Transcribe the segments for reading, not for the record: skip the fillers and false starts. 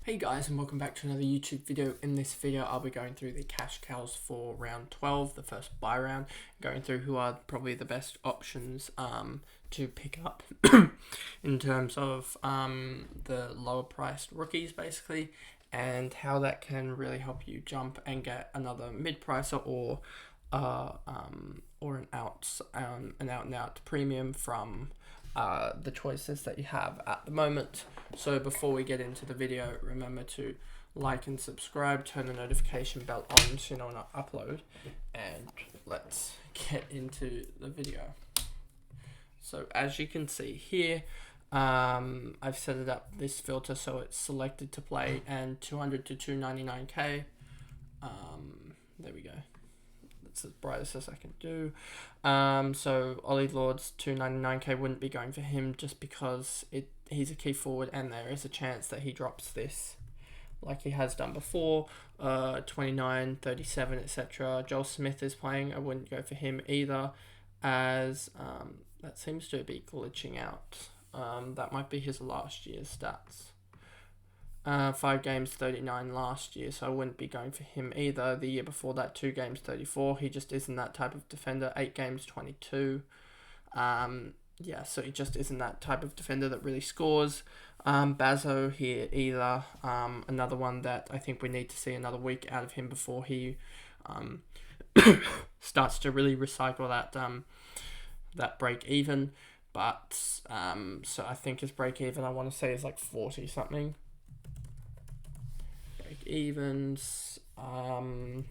Hey guys, and welcome back to another YouTube video. In this video I'll be going through the cash cows for round 12, the first buy round, going through who are probably the best options to pick up in terms of the lower priced rookies basically, and how that can really help you jump and get another mid-pricer or an out and out premium from the choices that you have at the moment. So before we get into the video, remember to like and subscribe, turn the notification bell on so you know when I upload, and let's get into the video. So as you can see here, I've set it up this filter so it's selected to play and 200 to 299k. There we go. That's as bright as I can do. So Ollie Lord's 299k wouldn't be going for him just because he's a key forward and there is a chance that he drops this like he has done before. 29, 37, etc. Joel Smith is playing. I wouldn't go for him either, as that seems to be glitching out. That might be his last year's stats. 5 games 39 last year, so I wouldn't be going for him either. The year before that, 2 games 34. He just isn't that type of defender. 8 games 22. Yeah, so he just isn't that type of defender that really scores. Bazo here either. Another one that I think we need to see another week out of him before he starts to really recycle that break even. But so I think his break even, I want to say, is like 40 something. Break evens. Bazo.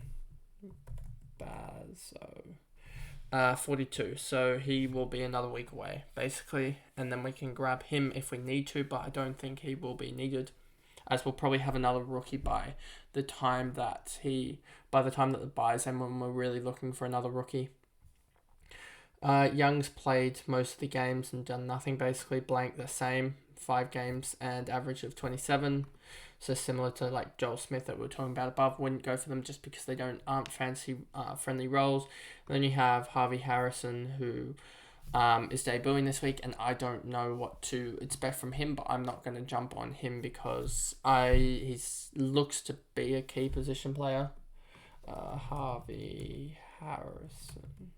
42, so he will be another week away basically, and then we can grab him if we need to, but I don't think he will be needed, as we'll probably have another rookie by the time that the buys end, when we're really looking for another rookie. Young's played most of the games and done nothing basically. Blank the same, 5 games and average of 27. So similar to like Joel Smith that we were talking about above, wouldn't go for them just because they aren't fancy friendly roles. And then you have Harvey Harrison, who is debuting this week, and I don't know what to expect from him, but I'm not going to jump on him because he looks to be a key position player. Harvey Harrison.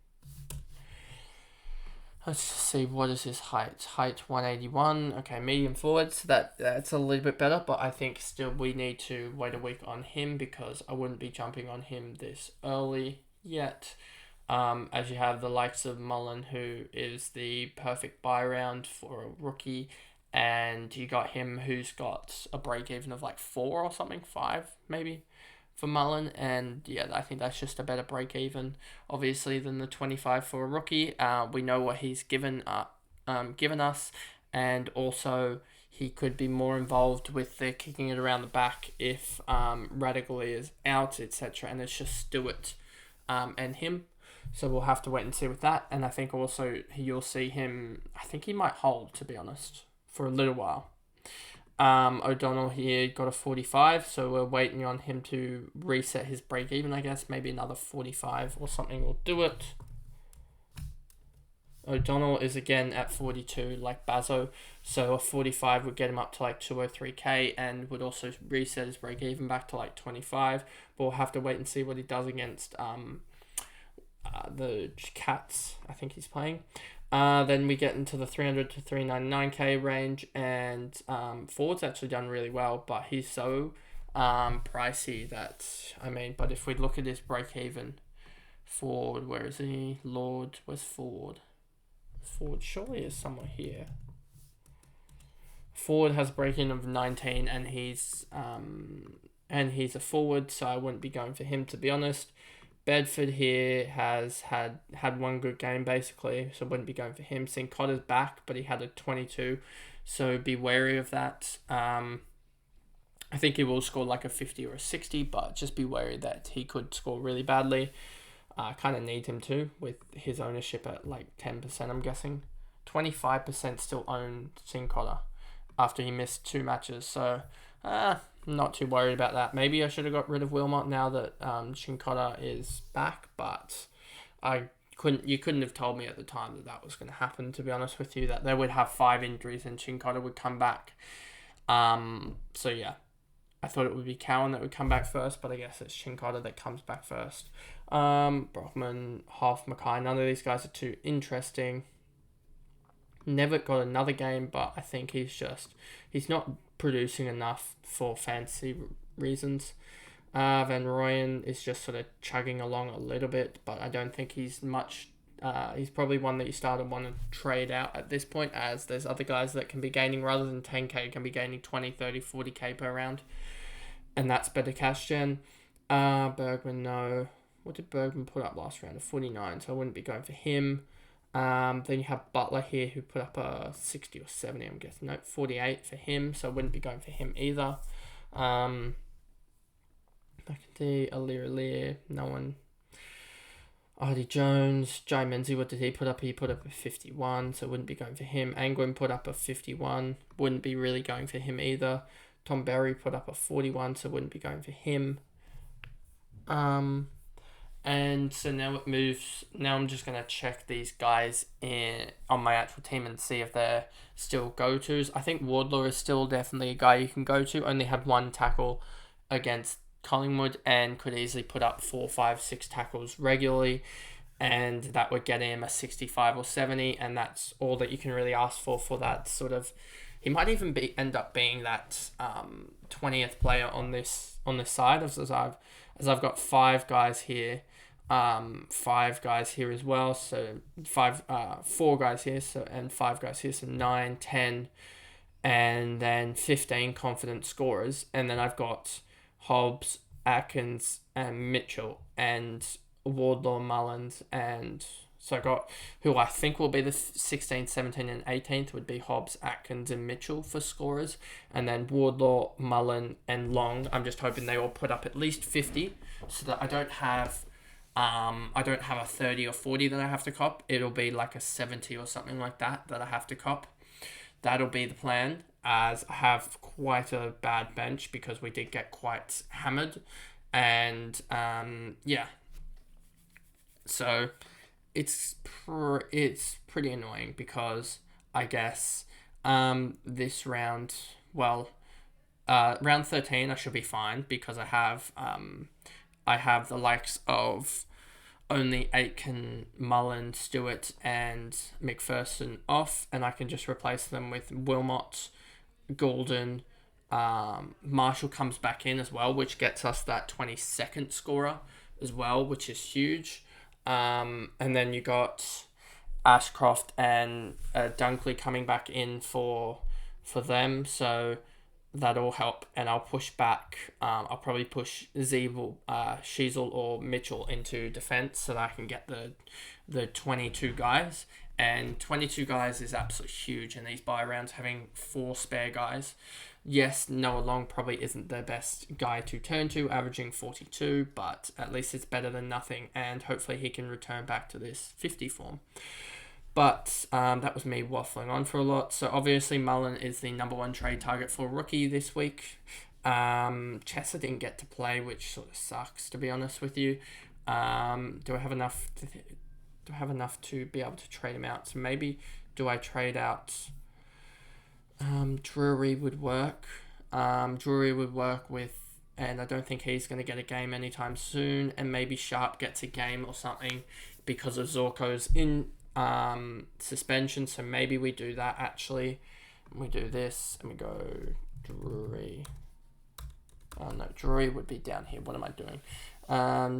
Let's see, what is his height? Height 181. Okay, medium forward, so that's a little bit better, but I think still we need to wait a week on him because I wouldn't be jumping on him this early yet. As you have the likes of Mullen, who is the perfect buy round for a rookie, and you got him who's got a break even of like 4 or something, 5 maybe for Mullen, and yeah, I think that's just a better break even, obviously, than the 25 for a rookie. We know what he's given us, and also he could be more involved with the kicking it around the back if Radically is out, etc. And it's just Stewart and him. So we'll have to wait and see with that. And I think also you'll see him. I think he might hold, to be honest, for a little while. O'Donnell here got a 45, so we're waiting on him to reset his break even, I guess. Maybe another 45 or something will do it. O'Donnell is again at 42 like Bazo, so a 45 would get him up to like 203k and would also reset his break even back to like 25, but we'll have to wait and see what he does against the Cats, I think he's playing. Then we get into the 300 to 399k range, and Ford's actually done really well, but he's so pricey that, but if we look at his break even, Ford, where is he? Where's Ford? Ford surely is somewhere here. Ford has a break in of 19, and he's a forward, so I wouldn't be going for him, to be honest. Bedford here has had one good game basically, so I wouldn't be going for him. Sincotter's back, but he had a 22, so be wary of that. I think he will score like a 50 or a 60, but just be wary that he could score really badly. Kind of need him to, with his ownership at like 10%, I'm guessing. 25% still own Sincotter after he missed 2 matches, so not too worried about that. Maybe I should have got rid of Wilmot now that Chincotta is back, but you couldn't have told me at the time that was going to happen, to be honest with you, that they would have 5 injuries and Chincotta would come back. So yeah, I thought it would be Cowan that would come back first, but I guess it's Chincotta that comes back first. Brockman, Hoff, Mackay, none of these guys are too interesting. Never got another game, but I think he's not producing enough for fantasy reasons. Van Rooyen is just sort of chugging along a little bit, but I don't think he's much. He's probably one that you start and want to trade out at this point, as there's other guys that can be gaining, rather than 10k, can be gaining 20, 30, 40k per round. And that's better cash gen. Bergman, no. What did Bergman put up last round? A 49, so I wouldn't be going for him. Then you have Butler here, who put up a 60 or 70, I'm guessing. No, 48 for him, so I wouldn't be going for him either. McIntyre, Aliir, no one. Artie Jones, Jai Menzies, what did he put up? He put up a 51, so wouldn't be going for him. Angwin put up a 51, wouldn't be really going for him either. Tom Berry put up a 41, so wouldn't be going for him. And so now it moves. Now I'm just going to check these guys on my actual team and see if they're still go-tos. I think Wardlaw is still definitely a guy you can go to. Only had one tackle against Collingwood and could easily put up 4, 5, 6 tackles regularly. And that would get him a 65 or 70. And that's all that you can really ask for that sort of... He might even end up being that 20th player on this side, as I've got 5 guys here. 5 guys here as well, so 4 guys here, and 5 guys here, so 9, 10, and then 15 confident scorers, and then I've got Hobbs, Atkins, and Mitchell, and Wardlaw, Mullins, and so I got who I think will be the 16th, 17th, and 18th would be Hobbs, Atkins, and Mitchell for scorers, and then Wardlaw, Mullen, and Long. I'm just hoping they all put up at least 50, so that I don't have a 30 or 40 that I have to cop. It'll be like a 70 or something like that I have to cop. That'll be the plan, as I have quite a bad bench because we did get quite hammered. And, yeah. So, it's pretty annoying because I guess this round, round 13 I should be fine because I have the likes of only Aitken, Mullen, Stewart, and McPherson off, and I can just replace them with Wilmot, Golden. Marshall comes back in as well, which gets us that 22nd scorer as well, which is huge. And then you got Ashcroft and Dunkley coming back in for them, so that'll help, and I'll push back. I'll probably push Sheasel or Mitchell into defense so that I can get the 22 guys. And 22 guys is absolutely huge in these bye rounds, having 4 spare guys. Yes, Noah Long probably isn't the best guy to turn to, averaging 42, but at least it's better than nothing, and hopefully he can return back to this 50 form. But that was me waffling on for a lot. So obviously Mullen is the number 1 trade target for rookie this week. Chesser didn't get to play, which sort of sucks, to be honest with you. Do I have enough to be able to trade him out? So maybe do I trade out Drury would work. Drury would work with, and I don't think he's going to get a game anytime soon. And maybe Sharp gets a game or something because of Zorko's in suspension, so maybe we do that actually. We do this and we go Drury. No, Drury would be down here. What am I doing?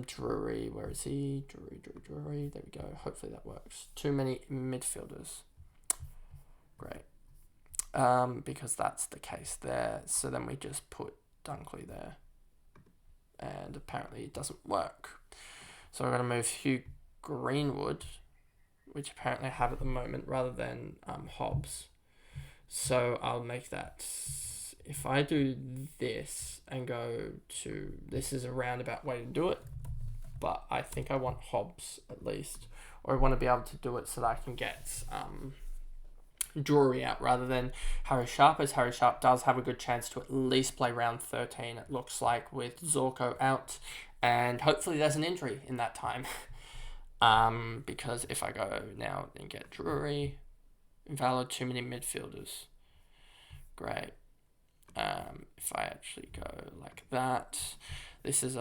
Drury, where is he? Drury. There we go. Hopefully that works. Too many midfielders. Great. Because that's the case there. So then we just put Dunkley there. And apparently it doesn't work. So we're going to move Hugh Greenwood, which apparently I have at the moment, rather than Hobbs. So I'll make that. If I do this and go to... This is a roundabout way to do it, but I think I want Hobbs at least. Or I want to be able to do it so that I can get Drury out rather than Harry Sharp, as Harry Sharp does have a good chance to at least play round 13, it looks like, with Zorko out. And hopefully there's an injury in that time. Because if I go now and get Drury, invalid, too many midfielders. Great. if I actually go like that, this is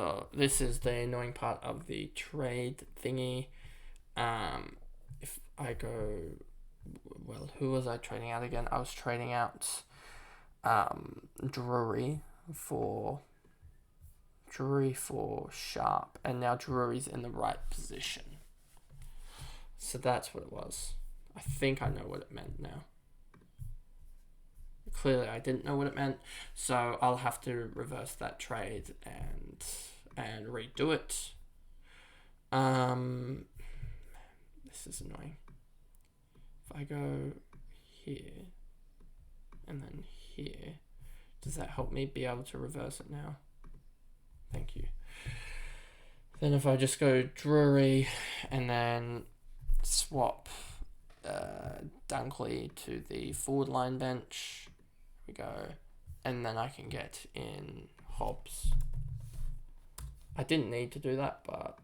the annoying part of the trade thingy. If I go, well, who was I trading out again? I was trading out Drury for Sharp, and now Drury's in the right position. So that's what it was. I think I know what it meant now. Clearly I didn't know what it meant, so I'll have to reverse that trade and redo it. This is annoying. If I go here and then here, does that help me be able to reverse it now? Thank you. Then if I just go Drury and then swap Dunkley to the forward line bench, we go, and then I can get in Hobbs. I didn't need to do that, but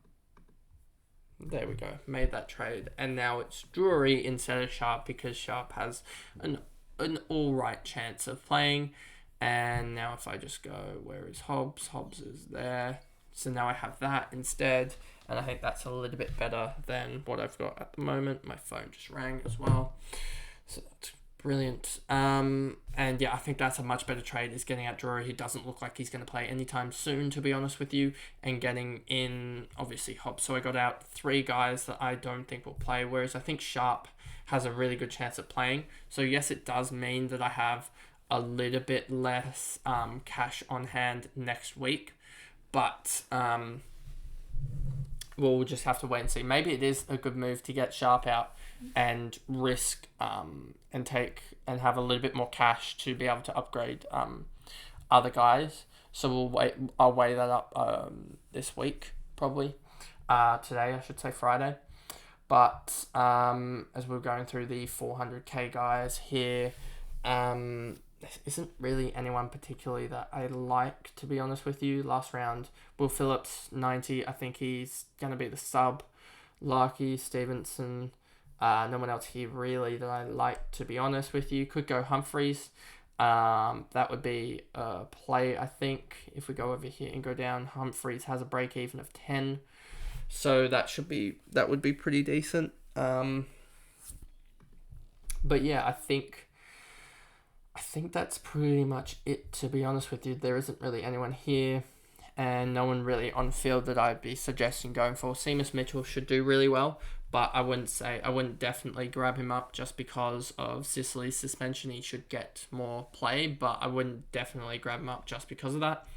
there we go. Made that trade, and now it's Drury instead of Sharp because Sharp has an all right chance of playing. And now if I just go, where is Hobbs? Hobbs is there. So now I have that instead, and I think that's a little bit better than what I've got at the moment. My phone just rang as well, so that's brilliant. And yeah, I think that's a much better trade, is getting out Drury. He doesn't look like he's going to play anytime soon, to be honest with you, and getting in, obviously, Hobbs. So I got out 3 guys that I don't think will play, whereas I think Sharp has a really good chance of playing. So yes, it does mean that I have a little bit less cash on hand next week, but we'll just have to wait and see. Maybe it is a good move to get Sharp out and risk and have a little bit more cash to be able to upgrade other guys. So I'll weigh that up this week, probably today, I should say Friday. But as we're going through the 400k guys here, there isn't really anyone particularly that I like, to be honest with you. Last round, Will Phillips, 90. I think he's going to be the sub. Larky, Stevenson. No one else here really that I like, to be honest with you. Could go Humphreys. That would be a play, I think. If we go over here and go down, Humphreys has a break even of 10. So that would be pretty decent. But yeah, I think that's pretty much it, to be honest with you. There isn't really anyone here, and no one really on field that I'd be suggesting going for. Seamus Mitchell should do really well, but I wouldn't definitely grab him up just because of Sicily's suspension. He should get more play, but I wouldn't definitely grab him up just because of that.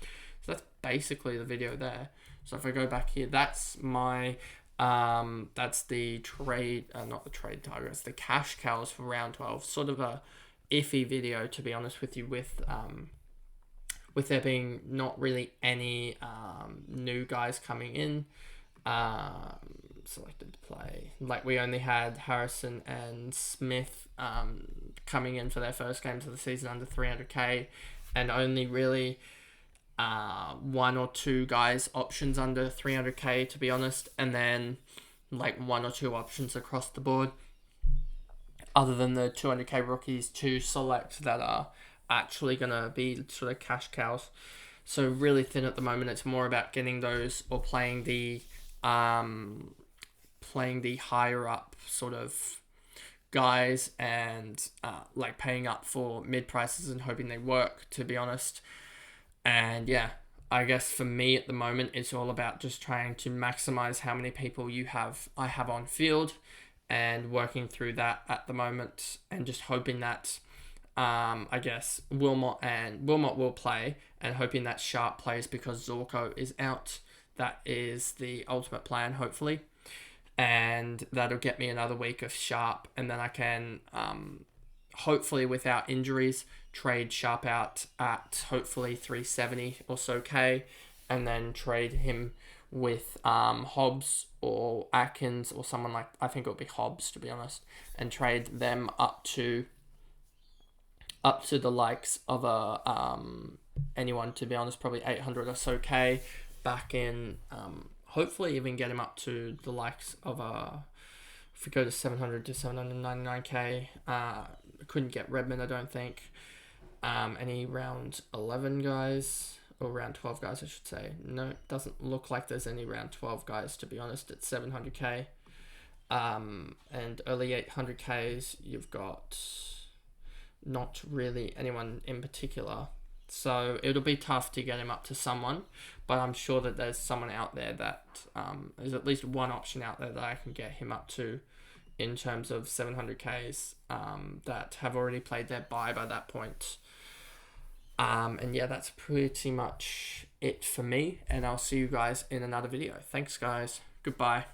So that's basically the video there. So if I go back here, that's my that's the trade, not the trade targets, the cash cows for round 12. Sort of a iffy video, to be honest with you, with there being not really any new guys coming in. Selected to play, like we only had Harrison and Smith coming in for their first games of the season under 300k, and only really 1 or 2 guys options under 300k, to be honest, and then like 1 or 2 options across the board, other than the 200k rookies to select that are actually going to be sort of cash cows. So really thin at the moment. It's more about getting those, or playing the higher up sort of guys, and like paying up for mid prices and hoping they work, to be honest. And yeah, I guess for me at the moment, it's all about just trying to maximize how many people I have on field, and working through that at the moment, and just hoping that I guess Wilmot will play, and hoping that Sharp plays because Zorko is out. That is the ultimate plan, hopefully. And that'll get me another week of Sharp, and then I can hopefully without injuries trade Sharp out at hopefully 370 or so K, and then trade him with Hobbs or Atkins or someone like, I think it'll be Hobbs, to be honest, and trade them up to the likes of anyone, to be honest, probably 800 or so K back in, hopefully even get him up to the likes of if we go to 700 to 799k, couldn't get Redmond, I don't think. Any round 11 guys, or round 12 guys, I should say. No, it doesn't look like there's any round 12 guys, to be honest. It's 700k. And early 800ks, you've got not really anyone in particular. So it'll be tough to get him up to someone, but I'm sure that there's someone out there that there's at least one option out there that I can get him up to in terms of 700ks that have already played their bye by that point. And yeah, that's pretty much it for me, and I'll see you guys in another video. Thanks, guys. Goodbye.